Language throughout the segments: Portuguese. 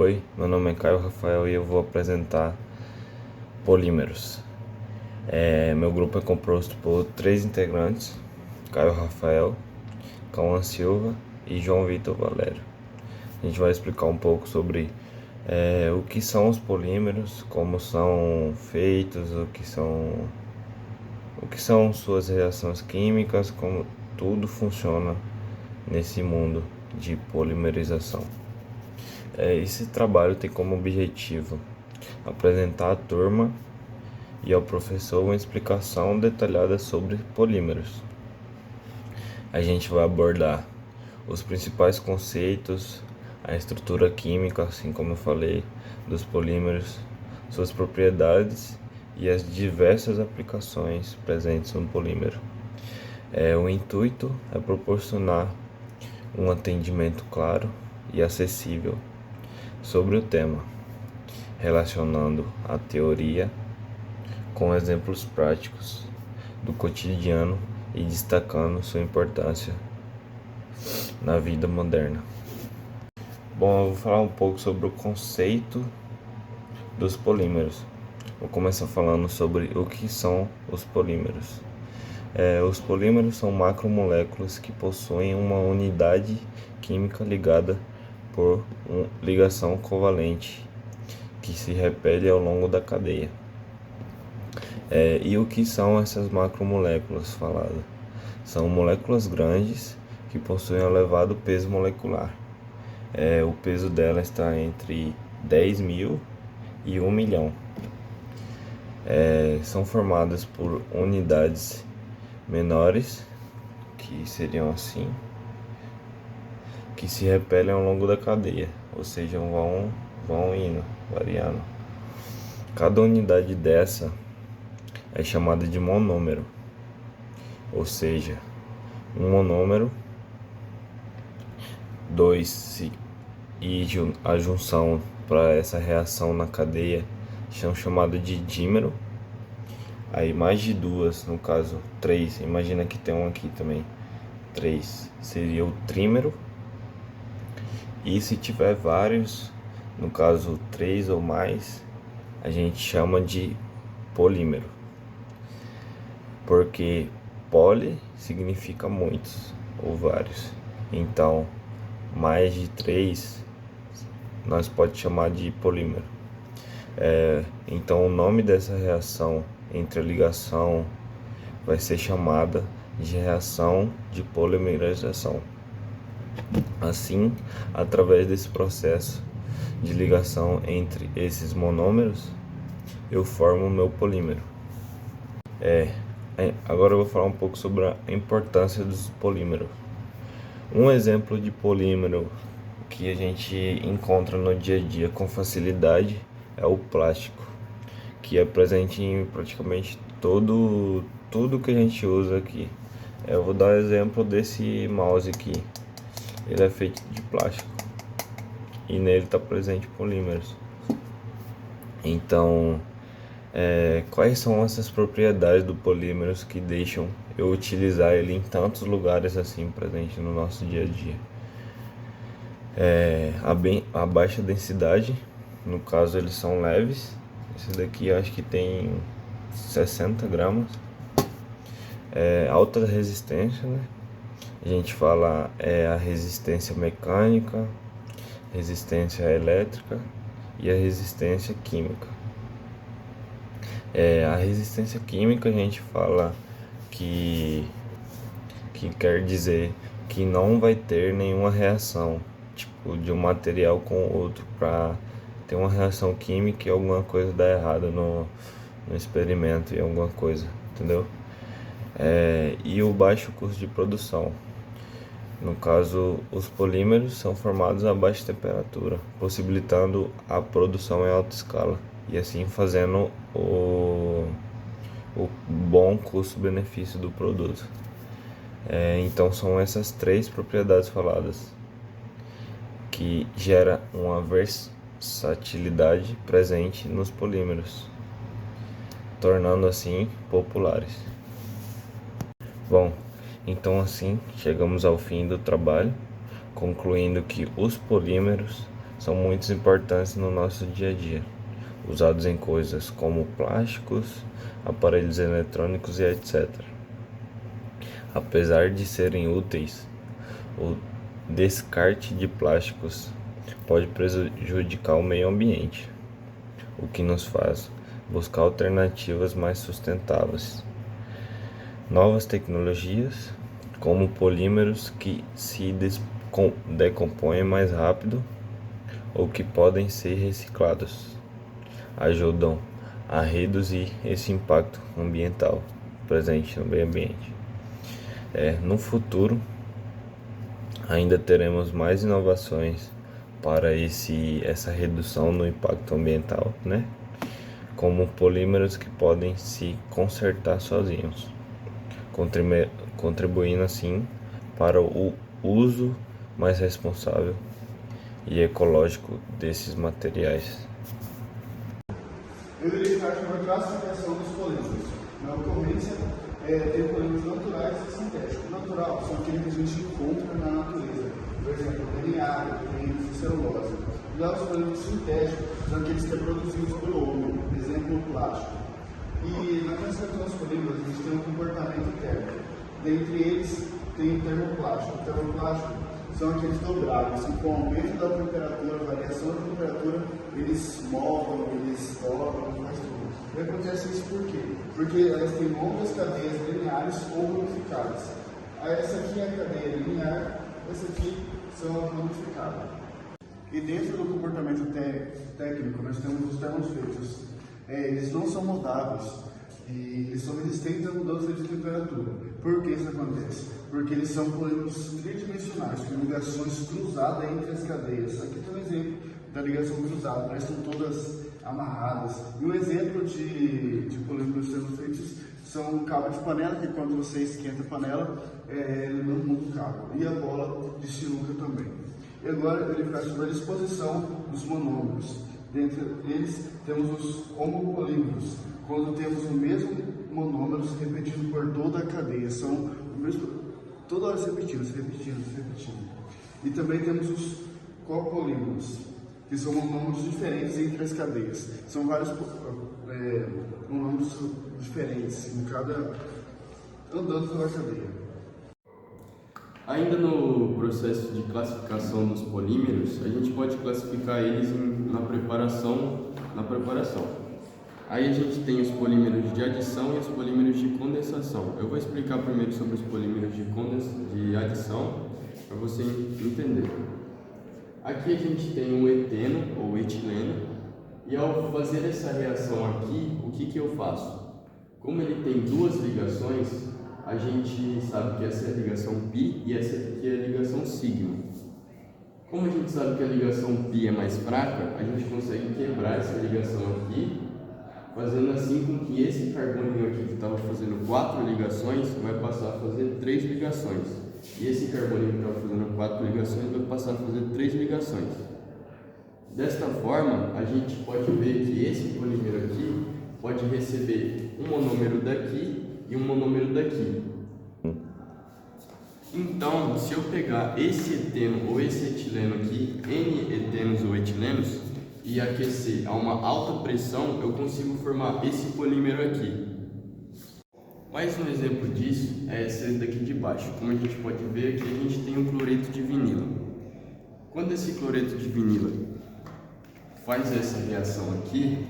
Oi, meu nome é Caio Rafael e eu vou apresentar polímeros. Meu grupo é composto por 3 integrantes: Caio Rafael, Cauã Silva e João Vitor Valério. A gente vai explicar um pouco sobre o que são os polímeros, como são feitos, o que são suas reações químicas, como tudo funciona nesse mundo de polimerização. Esse trabalho tem como objetivo apresentar à turma e ao professor uma explicação detalhada sobre polímeros. A gente vai abordar os principais conceitos, a estrutura química, assim como eu falei, dos polímeros, suas propriedades e as diversas aplicações presentes no polímero. O intuito é proporcionar um atendimento claro e acessível sobre o tema, relacionando a teoria com exemplos práticos do cotidiano e destacando sua importância na vida moderna. Bom, eu vou falar um pouco sobre o conceito dos polímeros. Vou começar falando sobre o que são os polímeros. Os polímeros são macromoléculas que possuem uma unidade química ligada por ligação covalente que se repele ao longo da cadeia. E o que são essas macromoléculas faladas? São moléculas grandes que possuem um elevado peso molecular. O peso dela está entre 10.000 e 1 milhão. São formadas por unidades menores, que seriam assim, que se repelem ao longo da cadeia, ou seja, vão indo, variando. Cada unidade dessa é chamada de monômero, ou seja, um monômero, 2 e a junção para essa reação na cadeia são chamadas de dímero. Aí mais de duas, no caso 3, imagina que tem um aqui também, 3 seria o trímero. E se tiver vários, no caso 3 ou mais, a gente chama de polímero, porque poli significa muitos ou vários, então mais de 3 nós pode chamar de polímero. Então o nome dessa reação entre a ligação vai ser chamada de reação de polimerização. Assim, através desse processo de ligação entre esses monômeros, eu formo o meu polímero. Agora eu vou falar um pouco sobre a importância dos polímeros. Um exemplo de polímero que a gente encontra no dia a dia com facilidade é o plástico, que é presente em praticamente tudo que a gente usa aqui. Eu vou dar exemplo desse mouse aqui. Ele é feito de plástico e nele está presente polímeros. Então, quais são essas propriedades do polímeros que deixam eu utilizar ele em tantos lugares assim presente no nosso dia a dia? A baixa densidade, no caso eles são leves. Esse daqui acho que tem 60 gramas. Alta resistência, né? A gente fala a resistência mecânica, resistência elétrica e a resistência química. A resistência química a gente fala que quer dizer que não vai ter nenhuma reação, tipo, de um material com o outro para ter uma reação química e alguma coisa dar errado no experimento e alguma coisa, entendeu? E o baixo custo de produção. No caso, os polímeros são formados a baixa temperatura, possibilitando a produção em alta escala e assim fazendo o bom custo-benefício do produto. Então são essas 3 propriedades faladas que gera uma versatilidade presente nos polímeros, tornando assim populares. Bom, então assim chegamos ao fim do trabalho, concluindo que os polímeros são muito importantes no nosso dia a dia, usados em coisas como plásticos, aparelhos eletrônicos e etc. Apesar de serem úteis, o descarte de plásticos pode prejudicar o meio ambiente, o que nos faz buscar alternativas mais sustentáveis. Novas tecnologias, como polímeros que se decompõem mais rápido ou que podem ser reciclados, ajudam a reduzir esse impacto ambiental presente no meio ambiente. No futuro, ainda teremos mais inovações para essa redução no impacto ambiental, né? Como polímeros que podem se consertar sozinhos, contribuindo assim para o uso mais responsável e ecológico desses materiais. Eu irei falar sobre a classificação dos polímeros. Na ocorrência, tem polímeros naturais e sintéticos. Natural são aqueles que a gente encontra na natureza, por exemplo, DNA, proteínas e celulose. Já os polímeros sintéticos são aqueles que são produzidos pelo homem, por exemplo, o plástico. E na classificação dos polímeros, a gente tem um comportamento térmico. Dentre eles, tem o termoplástico. O termoplástico são aqueles dobráveis, que com o aumento da temperatura, variação da temperatura, eles moldam, eles dobram, faz tudo. E acontece isso por quê? Porque elas têm longas cadeias lineares ou ramificadas. Essa aqui é a cadeia linear, essa aqui são as ramificadas. E dentro do comportamento técnico, nós temos os termofleitos. Eles não são moldáveis e eles são resistentes à mudança de temperatura. Por que isso acontece? Porque eles são polímeros tridimensionais, com ligações cruzadas entre as cadeias. Aqui tem um exemplo da ligação cruzada, elas estão todas amarradas. E um exemplo de polímeros termofleitos são o cabo de panela, que quando você esquenta a panela, ele não muda o cabo. E a bola de sinuca também. E agora ele faz sobre a disposição dos monômeros. Dentre eles temos os homopolímeros, quando temos o mesmo monômero se repetindo por toda a cadeia, são o mesmo, toda hora se repetindo. E também temos os copolímeros, que são monômeros diferentes entre as cadeias. São vários monômeros diferentes em cada andando pela cadeia. Ainda no processo de classificação dos polímeros, a gente pode classificar eles na preparação. Aí a gente tem os polímeros de adição e os polímeros de condensação. Eu vou explicar primeiro sobre os polímeros de adição, para você entender. Aqui a gente tem o eteno ou etileno, e ao fazer essa reação aqui, o que eu faço? Como ele tem duas ligações, a gente sabe que essa é a ligação π e essa aqui é a ligação sigma. Como a gente sabe que a ligação π é mais fraca, a gente consegue quebrar essa ligação aqui, fazendo assim com que esse carboninho aqui que estava fazendo 4 ligações vai passar a fazer 3 ligações. E esse carboninho que estava fazendo 4 ligações vai passar a fazer 3 ligações. Desta forma, a gente pode ver que esse polímero aqui pode receber um monômero daqui e um monômero daqui. Então, se eu pegar esse eteno ou esse etileno aqui, N etenos ou etilenos, e aquecer a uma alta pressão, eu consigo formar esse polímero aqui. Mais um exemplo disso é esse daqui de baixo. Como a gente pode ver aqui, a gente tem um cloreto de vinila. Quando esse cloreto de vinila faz essa reação aqui,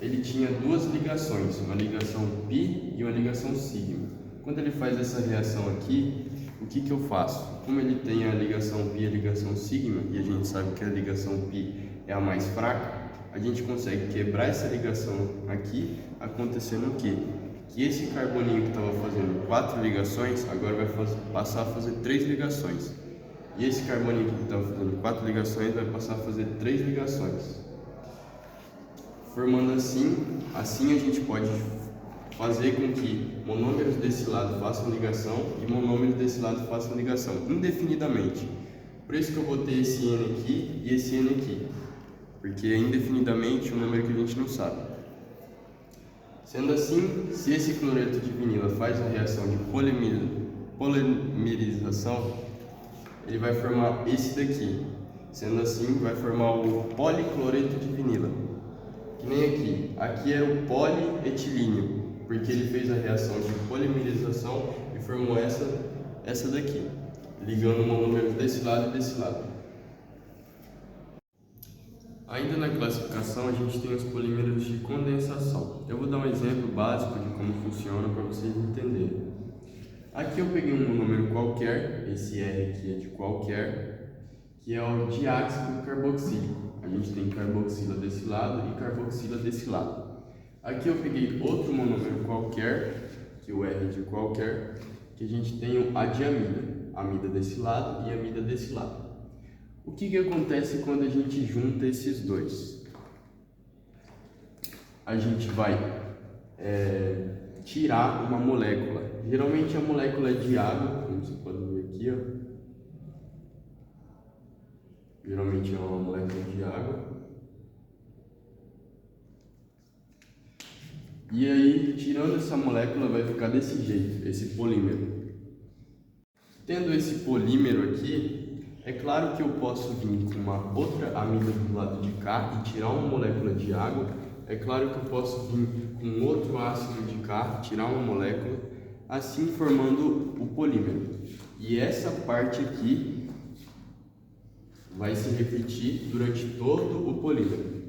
ele tinha duas ligações, uma ligação π e uma ligação sigma. Quando ele faz essa reação aqui, o que eu faço? Como ele tem a ligação π e a ligação sigma, e a gente sabe que a ligação π é a mais fraca, a gente consegue quebrar essa ligação aqui, acontecendo o quê? Que esse carboninho que estava fazendo 4 ligações, agora vai passar a fazer 3 ligações. E esse carboninho que estava fazendo 4 ligações vai passar a fazer 3 ligações. Formando assim a gente pode fazer com que monômeros desse lado façam ligação e monômeros desse lado façam ligação, indefinidamente. Por isso que eu botei esse N aqui e esse N aqui, porque é indefinidamente um número que a gente não sabe. Sendo assim, se esse cloreto de vinila faz a reação de polimerização, ele vai formar esse daqui. Sendo assim, vai formar o policloreto de vinila. Que nem aqui. Aqui era o polietilíneo, porque ele fez a reação de polimerização e formou essa daqui, ligando o monômero desse lado e desse lado. Ainda na classificação, a gente tem os polímeros de condensação. Eu vou dar um exemplo básico de como funciona para vocês entenderem. Aqui eu peguei um monômero qualquer, esse R aqui é de qualquer, que é o diáxido carboxílico. A gente tem carboxila desse lado e carboxila desse lado. Aqui eu peguei outro monômero qualquer, que o R é de qualquer, que a gente tem a diamida. Amida desse lado e amida desse lado. O que acontece quando a gente junta esses dois? A gente vai tirar uma molécula. Geralmente a molécula é de água, como você pode ver aqui, ó. Geralmente é uma molécula de água. E aí, tirando essa molécula, vai ficar desse jeito, esse polímero. Tendo esse polímero aqui, é claro que eu posso vir com uma outra amida do lado de cá e tirar uma molécula de água. É claro que eu posso vir com outro ácido de cá, tirar uma molécula, assim formando o polímero. E essa parte aqui vai se repetir durante todo o polímero.